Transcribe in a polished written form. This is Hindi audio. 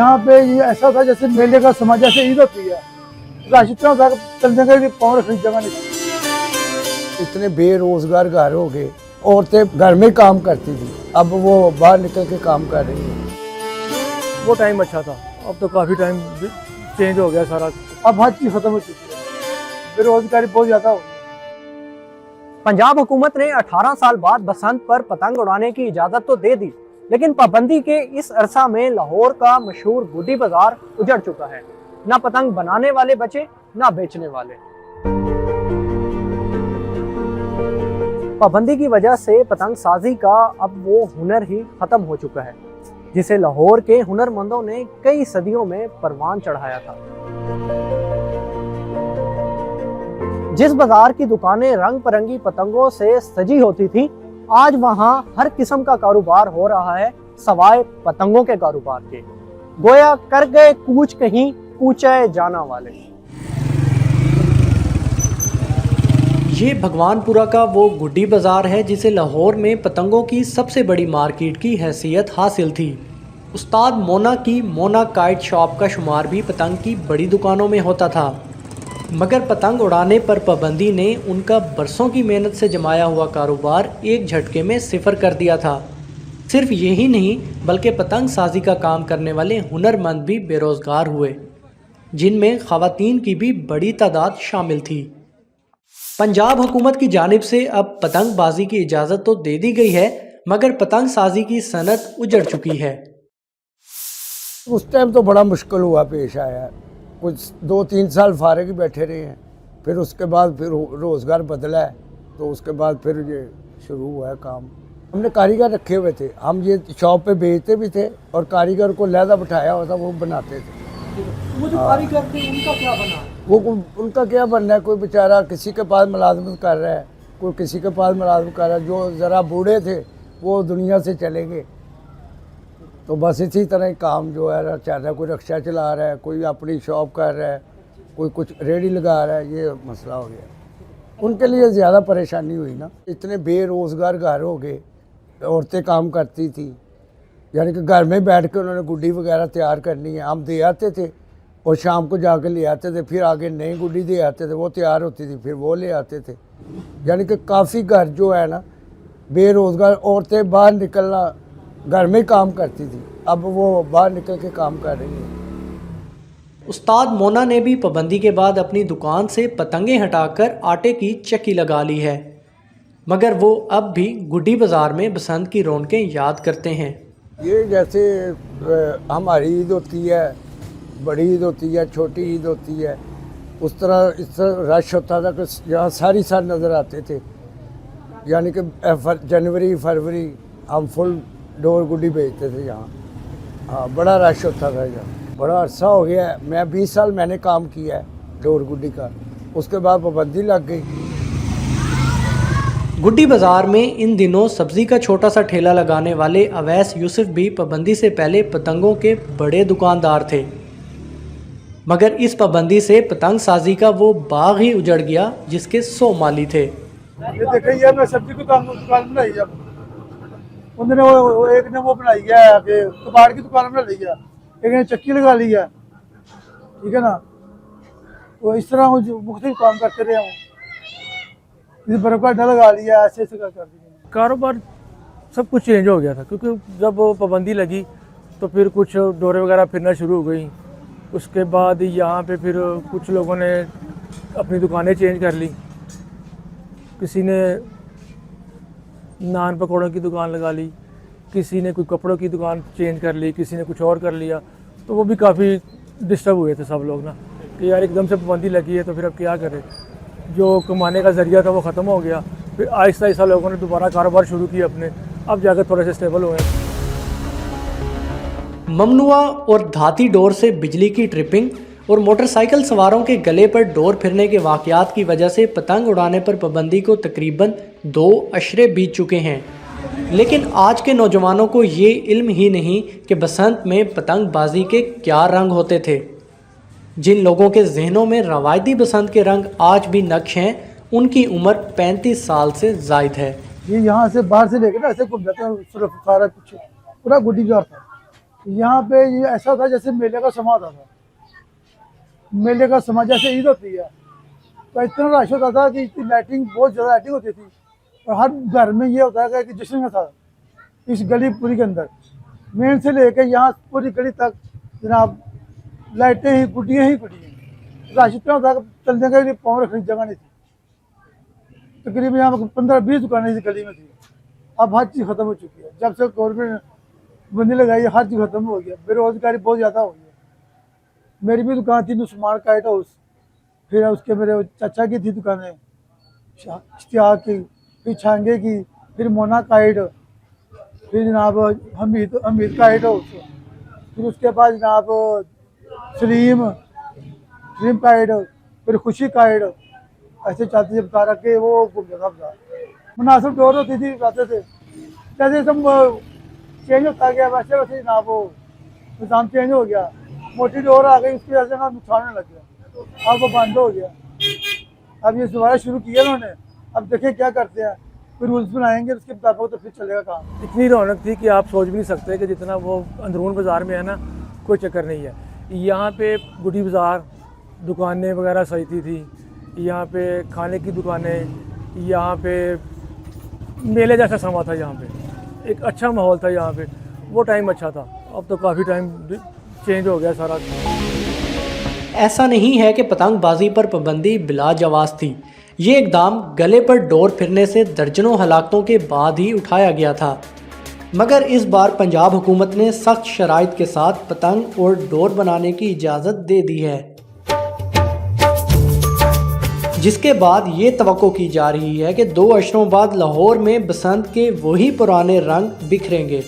यहाँ पे ये ऐसा था जैसे मेले का समाज, जैसे ईद होती है, रश इतना था चलने का पाँव रखने की जगह नहीं। इतने बेरोजगार घर हो गए, औरतें घर में काम करती थी, अब वो बाहर निकल के काम कर रही है। वो टाइम अच्छा था, अब तो काफ़ी टाइम चेंज हो गया सारा, अब हर चीज़ खत्म हो चुकी है, बेरोजगारी बहुत ज़्यादा हो गई। पंजाब हुकूमत ने 18 साल बाद बसंत पर पतंग उड़ाने की इजाजत तो दे दी, लेकिन पाबंदी के इस अरसा में लाहौर का मशहूर गुड्डी बाजार उजड़ चुका है। ना पतंग बनाने वाले बचे, ना बेचने वाले। पाबंदी की वजह से पतंग साजी का अब वो हुनर ही खत्म हो चुका है, जिसे लाहौर के हुनरमंदों ने कई सदियों में परवान चढ़ाया था। जिस बाजार की दुकानें रंग बिरंगी पतंगों से सजी होती थी, आज वहां हर किस्म का कारोबार हो रहा है सवाए पतंगों के कारोबार के। गोया कर गए कूच कहीं कूचे जाना वाले। ये भगवानपुरा का वो गुड्डी बाजार है जिसे लाहौर में पतंगों की सबसे बड़ी मार्केट की हैसियत हासिल थी। उस्ताद मोना की मोना काइट शॉप का शुमार भी पतंग की बड़ी दुकानों में होता था, मगर पतंग उड़ाने पर पाबंदी ने उनका बरसों की मेहनत से जमाया हुआ कारोबार एक झटके में सिफर कर दिया था। सिर्फ यही नहीं बल्कि पतंग साजी का काम करने वाले हुनरमंद भी बेरोजगार हुए, जिनमें खवातीन की भी बड़ी तादाद शामिल थी। पंजाब हुकूमत की जानिब से अब पतंगबाजी की इजाज़त तो दे दी गई है, मगर पतंग साजी की सनत उजड़ चुकी है। उस टाइम तो बड़ा मुश्किल हुआ पेश आया, कुछ 2-3 साल फारिग ही बैठे रहे हैं, फिर उसके बाद फिर रोज़गार बदला है, तो उसके बाद फिर ये शुरू हुआ है काम। हमने कारीगर रखे हुए थे, हम ये शॉप पे बेचते भी थे और कारीगर को लहदा बिठाया हुआ था, वो बनाते थे। वो जो कारीगर थे उनका क्या बना? वो उनका क्या बनना है, कोई बेचारा किसी के पास मुलाजमत कर रहा है, कोई किसी के पास मुलाजमत कर रहा है। जो ज़रा बूढ़े थे वो दुनिया से चले गए, तो बस इसी तरह ही काम जो है चल रहा है। कोई रिक्शा चला रहा है, कोई अपनी शॉप कर रहा है, कोई कुछ रेडी लगा रहा है, ये मसला हो गया। उनके लिए ज़्यादा परेशानी हुई ना, इतने बेरोज़गार घर हो गए। औरतें काम करती थी, यानी कि घर में बैठ के उन्होंने गुड्डी वगैरह तैयार करनी है, हम दे आते थे और शाम को जाकर ले आते थे, फिर आगे नई गुड्डी दे आते थे, वो तैयार होती थी, फिर वो ले आते थे। यानी कि काफ़ी घर जो है ना बेरोज़गार, औरतें बाहर निकलना, घर में काम करती थी, अब वो बाहर निकल के काम कर रही है। उस्ताद मोना ने भी पाबंदी के बाद अपनी दुकान से पतंगे हटाकर आटे की चक्की लगा ली है, मगर वो अब भी गुड्डी बाजार में बसंत की रौनकें याद करते हैं। ये जैसे हमारी ईद होती है, बड़ी ईद होती है, छोटी ईद होती है, उस तरह इस तरह रश होता था कि यहाँ सारी साल नज़र आते थे। यानी कि जनवरी फरवरी हम फुल डोर गुड्डी बेचते थे यहाँ। हाँ, बड़ा रश होता था यहाँ, बड़ा अरसा हो गया है। मैं 20 साल मैंने काम किया है डोर गुड्डी का, उसके बाद पाबंदी लग गई। गुड्डी बाजार में इन दिनों सब्जी का छोटा सा ठेला लगाने वाले अवैस यूसुफ भी पाबंदी से पहले पतंगों के बड़े दुकानदार थे, मगर इस पाबंदी से पतंग साजी का वो बाग ही उजड़ गया जिसके 100 माली थे। ये देखिए, मैं सब्जी की दुकान बनाई है, उन्होंने वो एक ने वो बनाई है कि कबाड़ की दुकान बना ली है, एक ने चक्की लगा ली है, ठीक है ना। वो इस तरह मुख्तलिफ काम करते रहे हैं, बर्फ का अड्डा लगा लिया, ऐसे ऐसे कर दिया। कारोबार सब कुछ चेंज हो गया था, क्योंकि जब पाबंदी लगी तो फिर कुछ डोरे वगैरह फिरना शुरू हो गई। उसके बाद यहाँ पे फिर कुछ लोगों ने अपनी दुकानें चेंज कर ली, किसी ने नान पकौड़ों की दुकान लगा ली, किसी ने कोई कपड़ों की दुकान चेंज कर ली, किसी ने कुछ और कर लिया। तो वो भी काफ़ी डिस्टर्ब हुए थे सब लोग ना, कि यार एकदम से पाबंदी लगी है तो फिर अब क्या करें। जो कमाने का ज़रिया था वो ख़त्म हो गया। फिर आहिस्ता आहिस्ता लोगों ने दोबारा कारोबार शुरू किया अपने, अब जाकर थोड़े से स्टेबल हुए। ममनुआ और धाती डोर से बिजली की ट्रिपिंग और मोटरसाइकिल सवारों के गले पर डोर फिरने के वाक़यात की वजह से पतंग उड़ाने पर पाबंदी को तकरीबन 2 अशरे बीत चुके हैं, लेकिन आज के नौजवानों को ये इल्म ही नहीं कि बसंत में पतंगबाजी के क्या रंग होते थे। जिन लोगों के जहनों में रवायती बसंत के रंग आज भी नक्श हैं, उनकी उम्र 35 साल से ज़ायद है। ये यहाँ से बाहर से लेकर ना ऐसे घूम जाते हैं, सिर्फ सारा कुछ पूरा गुड्डी का था, यहाँ पे ये ऐसा था जैसे मेले का समा होता था। मेले का समा जैसे ईद होती है, तो इतना रश होता था कि इतनी लाइटिंग, बहुत ज़्यादा लाइटिंग होती थी। और हर घर में ये होता है कि जश्न था इस गली पूरी के अंदर, मेन से लेकर यहाँ पूरी गली तक जनाब लाइटें ही गुड्डियाँ ही गुड्डियाँ। रश इतना होता है कि चलने के लिए पाँव रखने की जगह नहीं थी। तकरीबन यहाँ 15-20 दुकानें इस गली में थी। अब हर चीज़ ख़त्म हो चुकी है। जब से गवर्नमेंट ने बंदी लगाई है, हर चीज़ ख़त्म हो गया। बेरोज़गारी बहुत ज़्यादा हो गई है। मेरी भी दुकान थी नुस्मान काइट हाउस, फिर उसके मेरे चाचा की थी दुकानें, इश्तियाक की, फिर छांगे की, फिर मोना काइट, फिर जनाब हमीद काइट हाउस, फिर उसके बाद जनाब सलीम काइट, फिर खुशी काइट, ऐसे चलते जब बता रखे वो घूमता था बाजार। मुनासिब डोर होती थी, बताते थे। जैसे सब चेंज होता गया वैसे वैसे जनाब वो निज़ाम चेंज हो गया। मोटी डोर आ गई, उसकी वजह से ना नुकसान होने लग गया। अब वो बंद हो गया। अब ये दोबारा शुरू किया उन्होंने, अब देखें क्या करते हैं। कोई रूल्स बनाएंगे उसके मुताबिक तो फिर चलेगा काम। इतनी रौनक थी कि आप सोच भी नहीं सकते कि जितना वो अंदरून बाज़ार में है ना, कोई चक्कर नहीं है। यहाँ पे गुडी बाज़ार, दुकानें वगैरह सजती थी, यहाँ पे खाने की दुकानें, यहाँ पे मेले जैसा समा था। यहाँ पे एक अच्छा माहौल था। यहाँ पे वो टाइम अच्छा था। अब तो काफ़ी टाइम चेंज हो गया सारा। ऐसा नहीं है कि पतंगबाजी पर पाबंदी बिलाजवाज़ थी। ये इकदाम गले पर डोर फिरने से दर्जनों हलाकतों के बाद ही उठाया गया था, मगर इस बार पंजाब हुकूमत ने सख्त शराइत के साथ पतंग और डोर बनाने की इजाज़त दे दी है, जिसके बाद ये तवक्को की जा रही है कि 2 अशरों बाद लाहौर में बसंत के वही पुराने रंग बिखरेंगे।